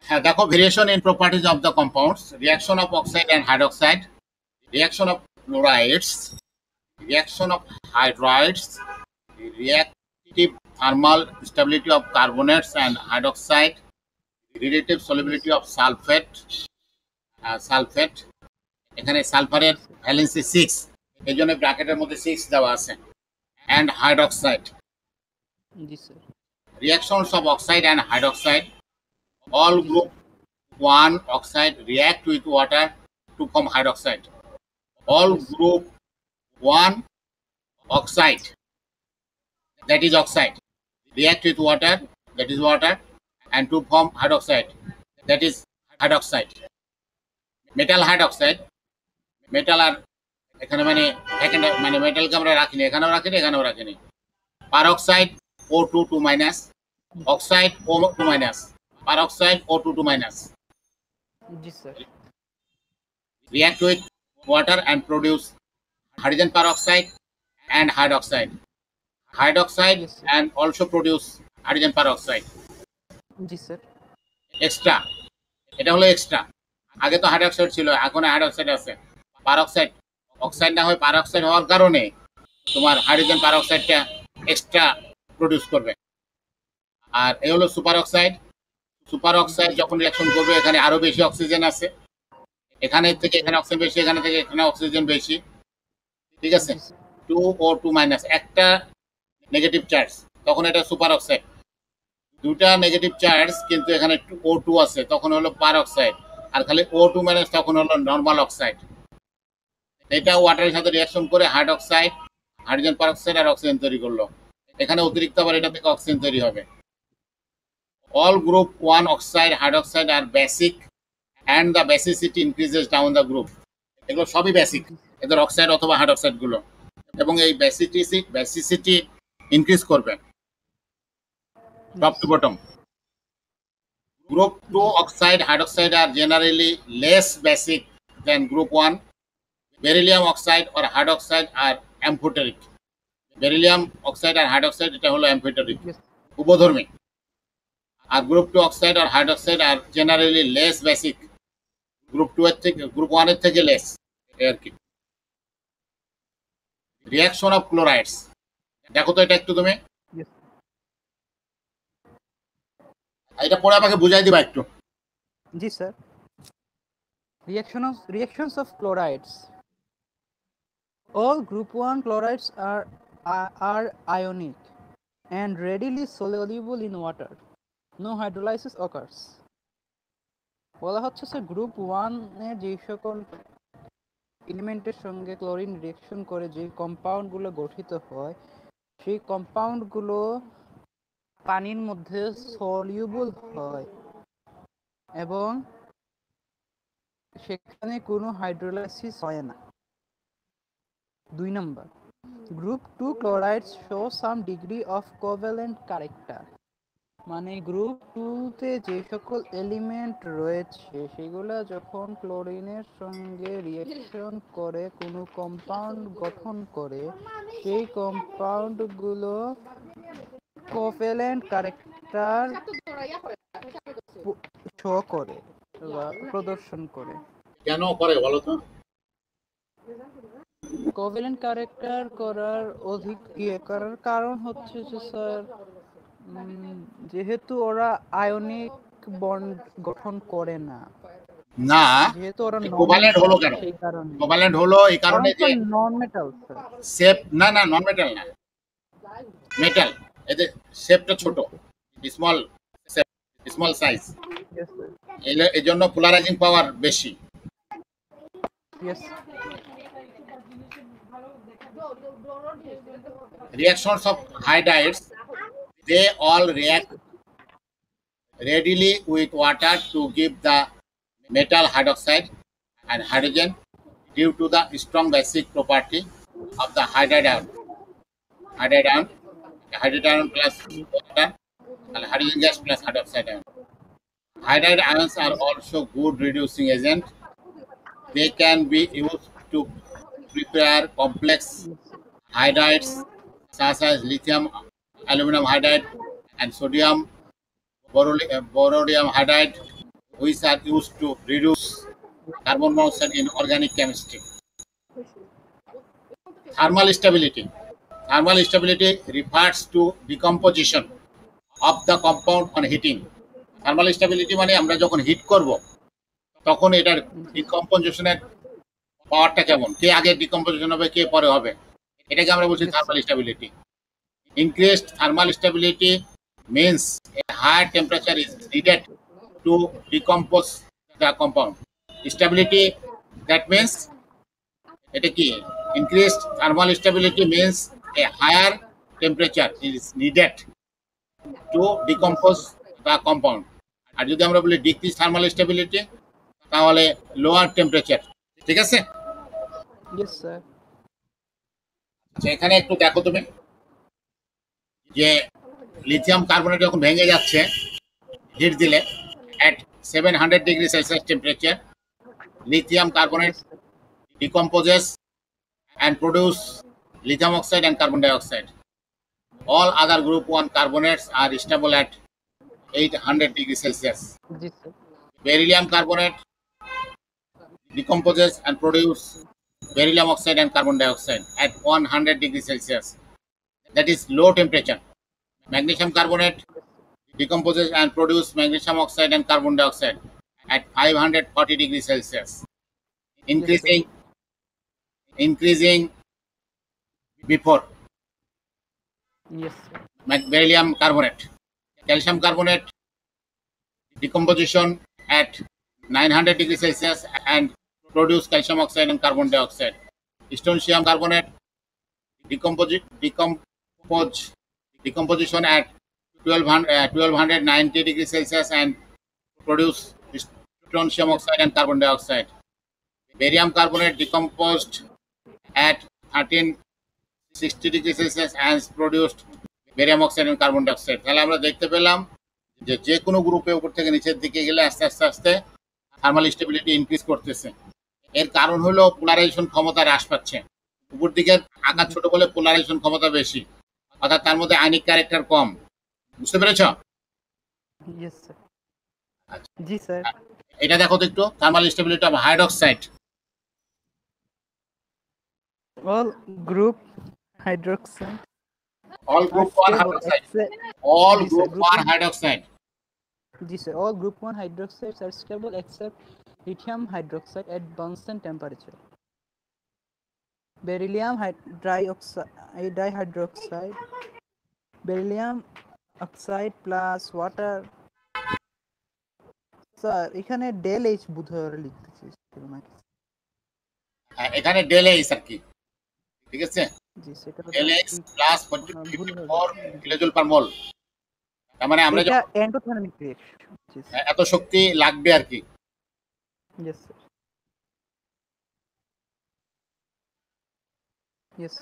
হ্যাঁ, দেখো variation in properties of the compounds, reaction of oxide and hydroxide, reaction of chlorides, reaction of hydrides, reactive thermal stability of carbonates and hydroxide, relative solubility of sulfate এখানে সালফারের valency 6, এই জন্য ব্র্যাকেটের মধ্যে 6 দেওয়া আছে, and hydroxide. G sir. Reactions of oxide and hydroxide, all group 1 oxide react with water to form hydroxide. All group 1 oxide, that is oxide, react with water, that is water, and to form hydroxide, that is hydroxide. Metal hydroxide, metal আর এখানে মানে মানে মেটালকে আমরা রাখিনি, এখানেও রাখিনি, এখানেও রাখিনি। Peroxide O2 2 minus, oxide O2 minus, peroxide O2 2 minus. G sir. React with water and produce hydrogen peroxide and hydroxide. Hydroxide Yes, sir. and also produce hydrogen peroxide. G sir. Extra, এটা হলো extra. আগে তো hydroxide ছিল, এখন hydroxide আছে। Peroxide, oxide না হয়ে peroxide হওয়ার কারণে তোমার হাইড্রোজেন পারঅক্সাইডটা এক্সট্রা প্রডিউস করবে। আর এই হলো সুপার অক্সাইড। সুপার অক্সাইড যখন রিঅ্যাকশন করবে, এখানে আরো বেশি অক্সিজেন আছে, এখানে থেকে এখানে অক্সিজেন বেশি, এখানে থেকে এখানে অক্সিজেন বেশি, ঠিক আছে। 2O2 মাইনাস, একটা নেগেটিভ চার্জ, তখন এটা সুপার অক্সাইড। দুটা নেগেটিভ চার্জ কিন্তু এখানে O2 আছে, তখন হলো পার অক্সাইড। আর খালি O2 মাইনাস তখন হলো নর্মাল অক্সাইড। এটা ওয়াটারের সাথে রিঅ্যাকশন করে হাইড্রোক্সাইড, হাইড্রোজেন পারঅক্সাইড আর অক্সিজেন তৈরি করলো। এখানে অতিরিক্ত আবার এটা থেকে অক্সিজেন তৈরি হবে। All group 1 oxide hydroxide are basic and the basicity increases down the group. এগুলো সবই বেসিক, এদের অক্সাইড অথবা হাইড্রোক্সাইড গুলো, এবং এই বেসিসিটি ইনক্রিজ করবে top to bottom. Group 2 oxide hydroxide are generally less basic than group 1. Beryllium oxide or hydroxide are amphoteric. Beryllium oxide আর hydroxide এটা হলো amphoteric, উভধর্মী। আর গ্রুপ 2 অক্সাইড আর hydroxide are generally less basic, group 2 এর থেকে, group 1 এর থেকে লেস আর কি। রিঅ্যাকশন অফ ক্লোরাইডস, দেখো তো এটা একটু তুমি, এটা পড়ে আমাকে বুঝাই দিবা একটু। জি sir. Reactions of chlorides. All group 1 chlorides are ionic and readily soluble in water. No hydrolysis occurs. বলা হচ্ছে যে গ্রুপ 1 এর যে সকল এলিমেন্টের সঙ্গে ক্লোরিন রিঅ্যাকশন করে যে কম্পাউন্ডগুলো গঠিত হয়, সেই কম্পাউন্ডগুলো পানির মধ্যে সলিউবল হয় এবং সেখানে কোনো হাইড্রোলাইসিস হয় না। 2 নম্বর, group 2 chlorides show some degree of covalent character, মানে গ্রুপ 2 তে যে সকল এলিমেন্ট রয়েছে সেগুলো যখন ক্লোরিনের সঙ্গে রিঅ্যাকশন করে কোনো কম্পাউন্ড গঠন করে, সেই কম্পাউন্ডগুলো কোভ্যালেন্ট ক্যারেক্টার শো করে বা প্রদর্শন করে। কেন করে বলো তো? কোভ্যালেন্ট ক্যারেক্টার করার করার কারণ হচ্ছে যে স্যার, যেহেতু ওরা আয়নিক বন্ড গঠন করে না, না, যেহেতু ওরা কোভালেন্ট হলো কেন? সেই কারণে কোভালেন্ট হলো এই কারণে যে নন মেটাল স্যার। শেপ, না না নন মেটাল না, মেটাল, এদের শেপটা ছোট, স্মল শেপ, স্মল সাইজ, এই জন্য পোলারাইজিং পাওয়ার বেশি। Reactions of hydrides, they all react readily with water to give the metal hydroxide and hydrogen due to the strong basic property of the hydride ion. Hydride ion plus water and hydrogen gas plus hydroxide ion. Hydride ions are also good reducing agent. They can be used to prepare complex hydrides such as lithium aluminum hydride and sodium beryllium hydride which are used to reduce carbon monoxide in organic chemistry. Thermal stability. Thermal stability refers to decomposition of the compound on heating. Thermal stability মানে আমরা যখন hit করব তখন এটার ডিকম্পোজিশনের পাওয়ারটা কেমন, কে আগে decomposition হবে কে পরে হবে, এটাকে আমরা বলছি thermal stability. Increased thermal stability means a higher temperature is needed to decompose the compound. Stability, that means এটা কি, increased thermal stability means a higher temperature is needed to decompose the compound. আর যদি আমরা বলি decrease thermal stability তাহলে lower temperature. ঠিক আছে, Yes, sir. আচ্ছা এখানে একটু দেখো তুমি যে লিথিয়াম কার্বনেট যখন ভেঙে যাচ্ছে হিট দিলে at 700 degree Celsius temperature, lithium carbonate decomposes and produce lithium oxide and carbon dioxide. All other group 1 carbonates are stable at 800 degree Celsius. Yes, sir. Beryllium carbonate decomposes and produce beryllium oxide and carbon dioxide at 100 degree Celsius. That is low temperature. Magnesium carbonate decomposes and produce magnesium oxide and carbon dioxide at 540 degree Celsius. Increasing before. Yes, sir. Beryllium carbonate. Calcium carbonate decomposition at 900 degree Celsius and produce calcium oxide and carbon dioxide. Strontium carbonate decomposition at 1290 degree Celsius and produce strontium oxide and carbon dioxide. Barium carbonate decomposed at 1360 degree Celsius and produced barium oxide and carbon dioxide. তাহলে আমরা দেখতে পেলাম যে যে কোনো গ্রুপে উপর থেকে নিচের দিকে গেলে আস্তে আস্তে আস্তে থার্মাল স্টেবিলিটি ইনক্রিজ করতেছে। এর কারণ হলো পোলারাইজেশন ক্ষমতা হ্রাস পাচ্ছে, উপর দিকের আকার ছোট বলে পোলারাইজেশন ক্ষমতা বেশি, অর্থাৎ তার মধ্যে আয়নিক ক্যারেক্টার কম। বুঝতে পেরেছ? Yes, sir. জি স্যার। এটা দেখো তো একটু, thermal stability of hydroxide. All group hydroxide. All group 1 hydroxide. All group 1 hydroxide. Ji sir, all group 1 hydroxides are stable except lithium hydroxide at Bunsen temperature. Beryllium dihydroxide, beryllium oxide plus water. Sir এখানে del H বুধবার লিখতেছি এখানে del H R কি, ঠিক আছে, জি সেটা del H plus 54 kilojoule per mole. তার মানে আমরা এটা এন্ডোথার্মিক রিঅ্যাকশন, জি এত শক্তি লাগবে আর কি। Yes sir, yes.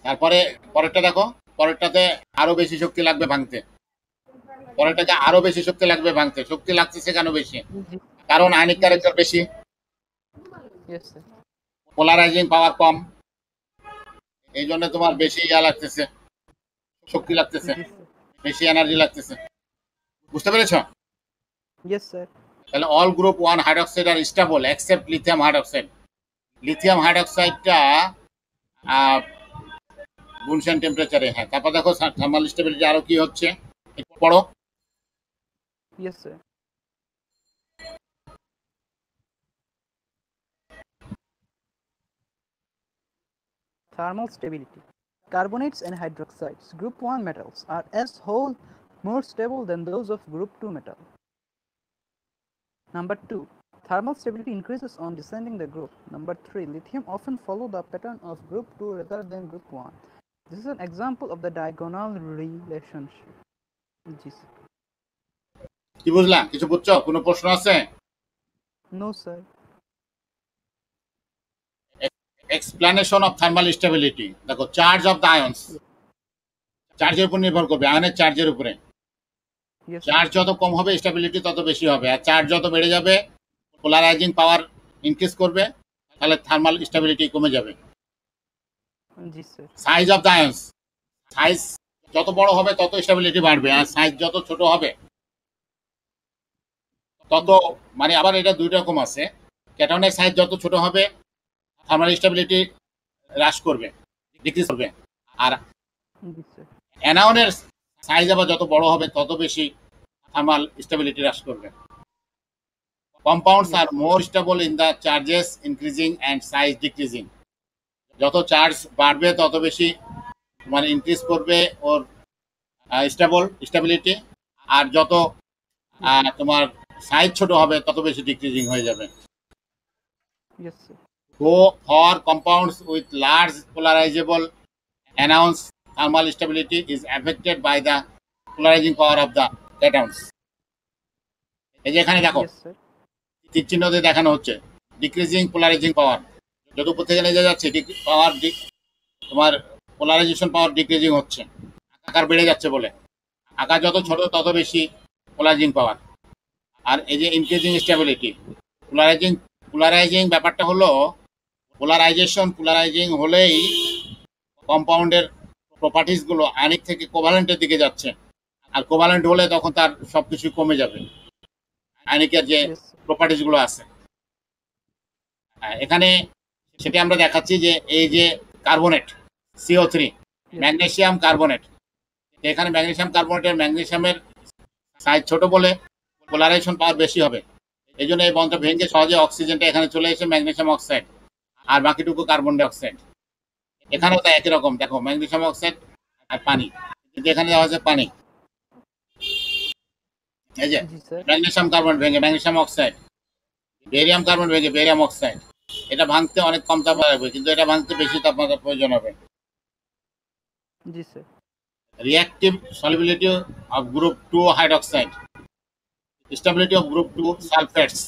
তারপরে পরেরটা দেখো, পরেরটাতে আরো বেশি শক্তি লাগবে ভাঙতে, পরেরটাতে আরো বেশি শক্তি লাগবে ভাঙতে। শক্তি লাগতেছে কেন বেশি? কারণ আয়নিক ক্যারেক্টার বেশি, यस স্যার। পোলারাইজিং পাওয়ার কম, এই জন্য তোমার বেশি লাগতেছে, শক্তি লাগতেছে, বেশি এনার্জি লাগতেছে। বুঝতে পেরেছো? Yes sir. তাহলে all group 1 hydroxide are stable except lithium hydroxide. Lithium হাইড্রোক্সাইডটা বুনসেন টেম্পারেচারে। হ্যাঁ, তারপর দেখো থার্মাল স্টেবিলিটি আরো কি হচ্ছে একটু পড়ো। Yes sir. Thermal stability. Carbonates and hydroxides, group 1 metals, are as whole more stable than those of group 2 metal. Number 2, thermal stability increases on descending the group. Number 3, lithium often follow the pattern of group 2 rather than group 1. This is an example of the diagonal relationship. কি বুঝলা? কিছু বুঝছো? কোনো প্রশ্ন আছে? No sir. Explanation of thermal stability. দেখো, charge of the ions, চার্জের উপর নির্ভর করবে, আয়নের চার্জের উপরে। চার্জ যত কম হবে স্টেবিলিটি তত বেশি হবে, আর চার্জ যত বেড়ে যাবে পোলারাইজিং পাওয়ার ইনক্রিজ করবে, তাহলে থার্মাল স্টেবিলিটি কমে যাবে। Size of the ions, size যত বড় হবে তত স্টেবিলিটি বাড়বে, আর সাইজ যত ছোট হবে তত মানে আবার এটা দুই রকম আছে। ক্যাটায়নের সাইজ যত ছোট হবে থার্মাল স্টেবিলিটি হ্রাস করবে, ডিক্রিজ করবে। আর জি স্যার। অ্যানায়নের সাইজ আবার যত বড় হবে তত বেশি থার্মাল স্টেবিলিটি হ্রাস করবে। কম্পাউন্ডস Yes, আর sir. More stable in the charges increasing and size decreasing. যত চার্জ বাড়বে তত বেশি মানে ইনক্রিজ করবে ওর স্টেবিলিটি, আর যত তোমার সাইজ ছোট হবে তত বেশি ডিক্রিজিং হয়ে যাবে। Yes, sir. Go for compounds with large polarizable anions, thermal stability is affected by the polarizing power of the cations. এই যে এখানে দেখো Yes, sir. তীর চিহ্ন দিয়ে দেখানো হচ্ছে ডিক্রিজিং পোলারাইজিং পাওয়ার। যত উপর থেকে নিয়ে যাচ্ছে পাওয়ার তোমার পোলারাইজেশন পাওয়ার ডিক্রিজিং হচ্ছে, আকার বেড়ে যাচ্ছে বলে। আকার যত ছোট তত বেশি পোলারাইজিং পাওয়ার। আর এই যে ইনক্রিজিং স্টেবিলিটি, পোলারাইজিং ব্যাপারটা হলো পোলারাইজিং হলেই কম্পাউন্ডের প্রপার্টিস গুলো আয়নিক থেকে কোভালেন্টের দিকে যাচ্ছে, আর কোভালেন্ট হলে তখন তার সবকিছু কমে যাবে, আয়নিকের যে Yes, sir. প্রপার্টিস গুলো আছে। এখানে সেটা আমরা দেখাচ্ছি যে এই যে কার্বনেট CO3 ম্যাগনেসিয়াম কার্বনেট, এখানে ম্যাগনেসিয়ামের সাইজ ছোট বলে পোলারাইজেশন পাওয়ার বেশি হবে। এই জন্য এই বন্ধটা ভেঙে সহজে অক্সিজেনটা এখানে চলে এসে ম্যাগনেসিয়াম অক্সাইড, আর বাকিটুকু কার্বন ডাই অক্সাইড। এখানেও তো একই রকম, দেখো ম্যাগনেসিয়াম অক্সাইড আর পানি, কিন্তু এখানে দেওয়া হচ্ছে পানি। এই যে Ji, sir. ম্যাগনেসিয়াম কার্বন ভেঙে ম্যাগনেসিয়াম অক্সাইড, বেরিয়াম কার্বন ভেঙে বেরিয়াম অক্সাইড। এটা ভাঙতে অনেক কম তাপমাত্রা লাগবে, কিন্তু এটা ভাঙতে বেশি তাপমাত্রার প্রয়োজন হবে। Ji, sir. Reactive solubility of group 2 hydroxide, stability of group 2 sulfates,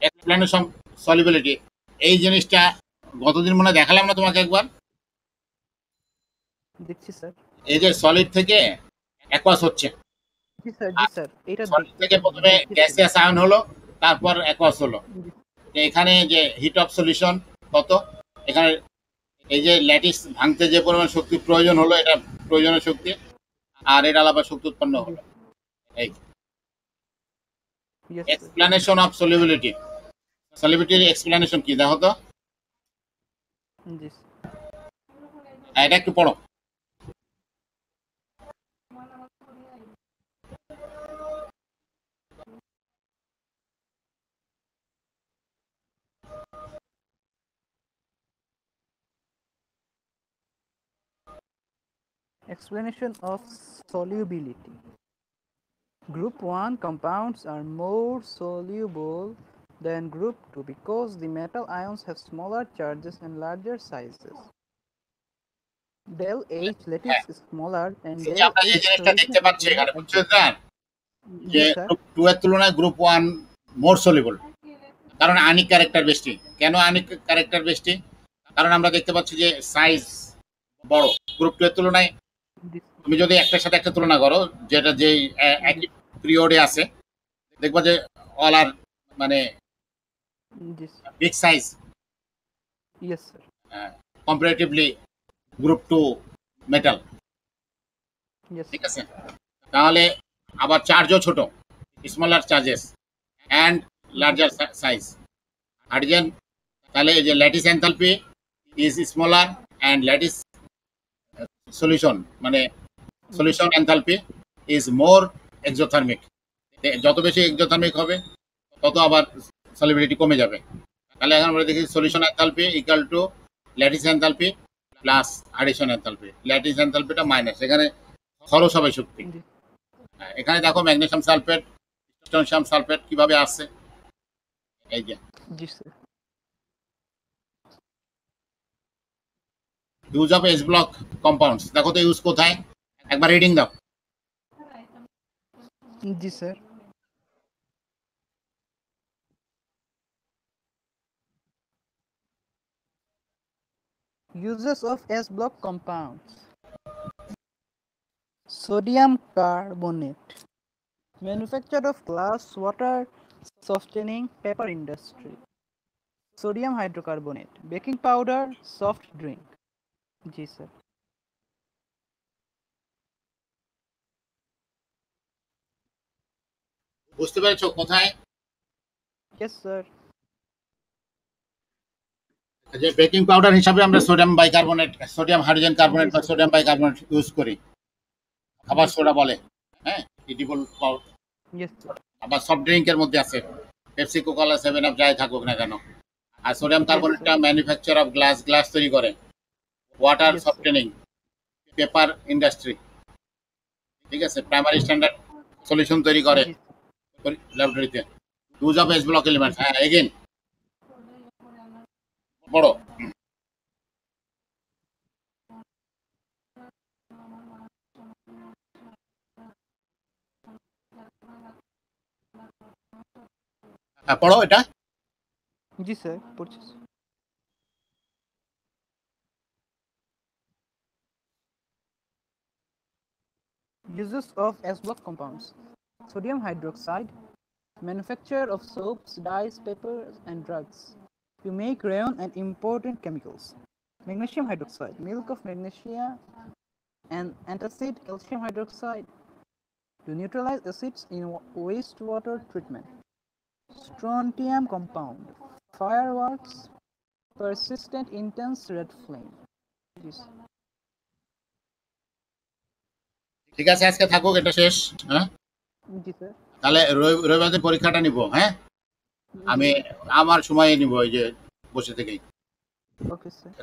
explanation solubility। এই জিনিসটা গতদিন মনে হয় দেখালাম না তোমাকে একবার। দেখছি স্যার। এই যে সলিড থেকে অ্যাকোয়াস হচ্ছে, জি স্যার, জি স্যার। এটা সলিড থেকে প্রথমে গ্যাসিয়াস আয়ন হলো, তারপর অ্যাকোয়াস হলো। এখানে যে হিট অফ সলিউশন কত, এখানে এই যে ল্যাটিস ভাঙতে যে পরিমাণ শক্তি প্রয়োজন হলো, এটা প্রয়োজনীয় শক্তি, আর এটা আলাদা শক্তি উৎপন্ন হলো। এই এক্সপ্লেনেশন অফ সলিবিলিটি, সলিবিলিটির এক্সপ্লেনেশন কি দেখো তো, জি এটা একটু পড়ো। Explanation of solubility. Group 1 compounds are more soluble than group 2 because the metal ions have smaller charges and larger sizes. Del H lattice is smaller and এই যে del আমরা যে H জিনিসটা দেখতে solution পাচ্ছি is এখানে, more বুঝছেন exact. Sir, যে Yes, sir. গ্রুপ 2 এর তুলনায় গ্রুপ 1 মোর সলিবল, কারণ আয়নিক ক্যারেক্টার বেশি। কেন আয়নিক ক্যারেক্টার বেশি? কারণ আমরা দেখতে পাচ্ছি যে সাইজ বড় গ্রুপ 2 এর তুলনায়। This, তুমি যদি একটার সাথে একটা তুলনা করো, যেটা যেই একই পিরিয়ডে আছে, দেখবা যে অল আর মানে this. Big size Yes, sir. Comparatively group 2 metal. Yes, ঠিক sir. আছে, তাহলে আবার চার্জও ছোট, smaller charges and larger size. Hydrogen, তাহলে এই যে lattice enthalpy is smaller and lattice solution মানে solution enthalpy is more exothermic. যত বেশি এক্সোথার্মিক হবে তত আবার সলিবিলিটি কমে যাবে। তাহলে এখন আমরা দেখি solution enthalpy equal to lattice enthalpy plus addition enthalpy. Lattice এনথালপিটা মাইনাস, এখানে খরচ হবে শক্তি। এখানে দেখো ম্যাগনেসিয়াম সালফেট, পটাশিয়াম সালফেট কিভাবে আসছে, এই যে Yes, sir. Use of S block compounds, দেখো তো ইউজ কোথায়, একবার রিডিং দাও। Yes, sir. Uses of S block compounds. Sodium carbonate, manufacture of glass, water, softening, paper industry. Sodium hydrocarbonate, baking powder, soft drink. Ji sir. বুঝতে পেরেছো কোথায়? Yes, sir. যে baking powder হিসাবে আমরা sodium bicarbonate, sodium hydrogen carbonate বা sodium bicarbonate use করি, খাবার soda বলে। হ্যাঁ, ইডিবল পাউডার। Yes, sir. আবার সফট ড্রিঙ্কের মধ্যে আছে, পেপসি, কোকালা, 7 আপ যাই থাকুক না কেন। আর সোডিয়াম কার্বনেটটা ম্যানুফ্যাকচার অফ গ্লাস তৈরি করে, water Yes, sir. Softening, paper industry, ঠিক আছে, প্রাইমারি স্ট্যান্ডার্ড সলিউশন তৈরি করে Yes, ল্যাবরেটরিতে। Use of S block elements, হ্যাঁ এগেন বড়। হ্যাঁ, পড়ো এটা। Yes, sir. Purchase. Uses of S-block compounds. Sodium hydroxide, manufacture of soaps, dyes, papers, and drugs. To make rayon and important chemicals. Magnesium hydroxide, milk of magnesia, and antacid calcium hydroxide to neutralize acids in wastewater treatment. Strontium compound, fireworks, persistent intense red flame. Yes. ঠিক আছে, আজকে থাকুক, এটা শেষ। হ্যাঁ, জি sir. তাহলে রবিবার দিন পরীক্ষাটা নিব। হ্যাঁ, আমি আমার সময় নিব, এই যে বসে থেকেই। Okay sir.